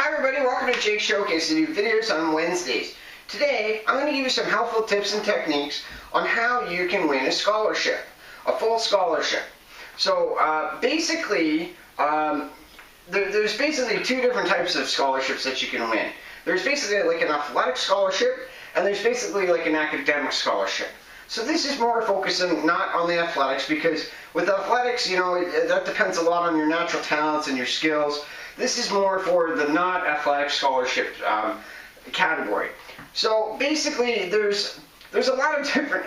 Hi everybody, welcome to Jake's Showcase. I do videos on Wednesdays. Today, I'm going to give you some helpful tips and techniques on how you can win a scholarship, a full scholarship. So basically, there's basically two different types of scholarships that you can win. There's basically like an athletic scholarship, and there's basically like an academic scholarship. So this is more focusing not on the athletics, because with athletics, you know, that depends a lot on your natural talents and your skills. This is more for the not athletic scholarship category. So basically, there's a lot of different.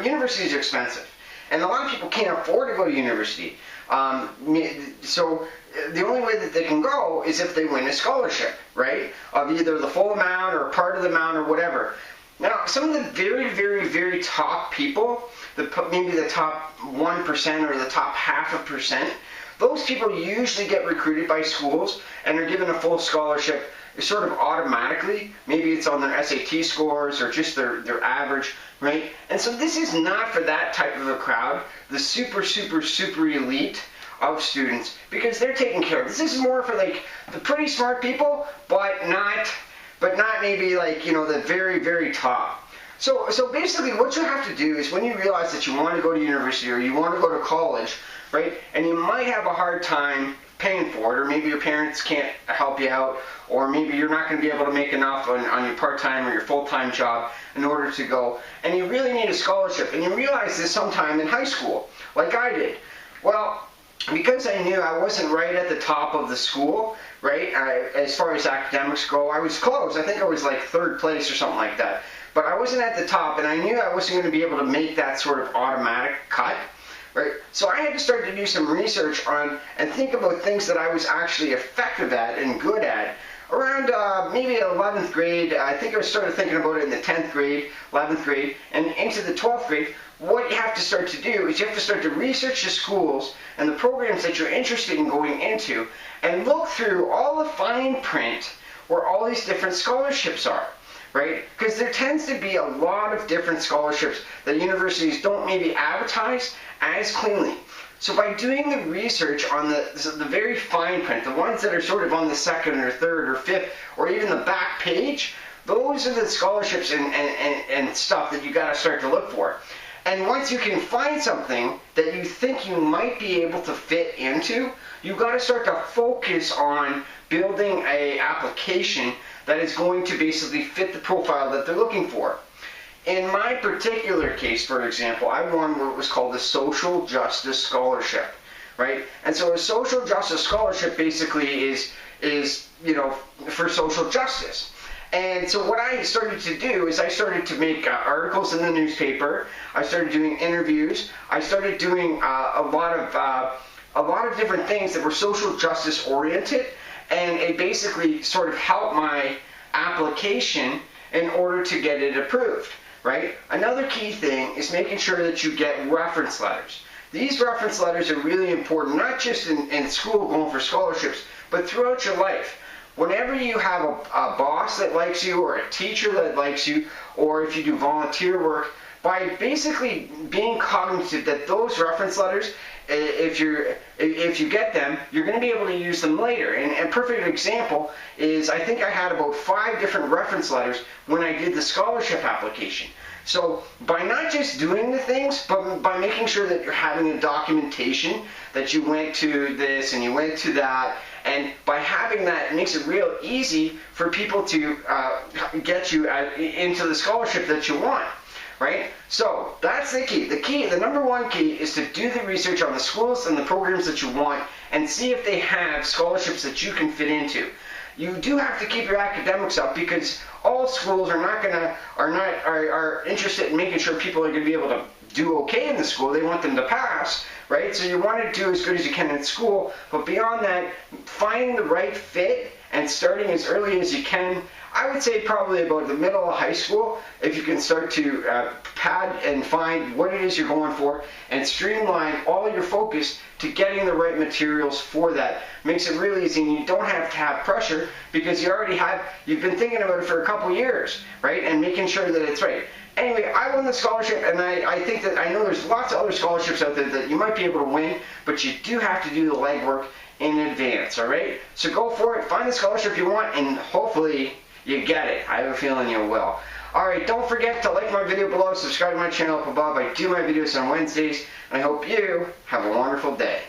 Universities are expensive, and a lot of people can't afford to go to university. So the only way that they can go is if they win a scholarship, right? Of either the full amount or part of the amount or whatever. Now, some of the very, very, very top people, maybe the top 1% or the top 0.5%, those people usually get recruited by schools and are given a full scholarship sort of automatically. Maybe it's on their SAT scores or just their average, right? And so this is not for that type of a crowd, the super, super, super elite of students, because they're taken care of. This is more for like the pretty smart people, but not maybe like, you know, the very, very top. So basically what you have to do is when you realize that you want to go to university or you want to go to college, right, and you might have a hard time paying for it, or maybe your parents can't help you out, or maybe you're not going to be able to make enough on your part-time or your full-time job in order to go, and you really need a scholarship, and you realize this sometime in high school, like I did. Well, because I knew I wasn't right at the top of the school, right, as far as academics go, I was close. I think I was like 3rd place or something like that. But I wasn't at the top, and I knew I wasn't going to be able to make that sort of automatic cut, right? So I had to start to do some research on and think about things that I was actually effective at and good at. Around maybe 11th grade, I think I started thinking about it in the 10th grade, 11th grade, and into the 12th grade. What you have to start to do is you have to start to research the schools and the programs that you're interested in going into and look through all the fine print where all these different scholarships are, right? Because there tends to be a lot of different scholarships that universities don't maybe advertise as cleanly. So by doing the research on the very fine print, the ones that are sort of on the 2nd or 3rd or 5th or even the back page, those are the scholarships and stuff that you got to start to look for. And once you can find something that you think you might be able to fit into, you've got to start to focus on building an application that is going to basically fit the profile that they're looking for. In my particular case, for example, I won what was called the Social Justice Scholarship, right? And so a Social Justice Scholarship basically is you know, for social justice. And so what I started to do is I started to make articles in the newspaper. I started doing interviews. I started doing a lot of different things that were social justice oriented, and it basically sort of helped my application in order to get it approved, right? Another key thing is making sure that you get reference letters. These reference letters are really important, not just in school going for scholarships, but throughout your life. Whenever you have a boss that likes you, or a teacher that likes you, or if you do volunteer work, by basically being cognizant that those reference letters, if you get them, you're going to be able to use them later. And a perfect example is I think I had about 5 different reference letters when I did the scholarship application. So by not just doing the things, but by making sure that you're having a documentation that you went to this and you went to that, and by having that, it makes it real easy for people to get you into the scholarship that you want, right? So that's the key. The number one key is to do the research on the schools and the programs that you want and see if they have scholarships that you can fit into. You do have to keep your academics up, because all schools are interested in making sure people are going to be able to do okay in the school. They want them to pass, right? So you want to do as good as you can in school, but beyond that, finding the right fit and starting as early as you can. I would say probably about the middle of high school, if you can start to pad and find what it is you're going for and streamline all your focus to getting the right materials for that. Makes it really easy, and you don't have to have pressure because you've been thinking about it for a couple years, right? And making sure that it's right. Anyway, I won the scholarship, and I know there's lots of other scholarships out there that you might be able to win, but you do have to do the legwork in advance, alright? So go for it, find the scholarship you want, and hopefully you get it. I have a feeling you will. Alright, don't forget to like my video below, subscribe to my channel up above. I do my videos on Wednesdays, and I hope you have a wonderful day.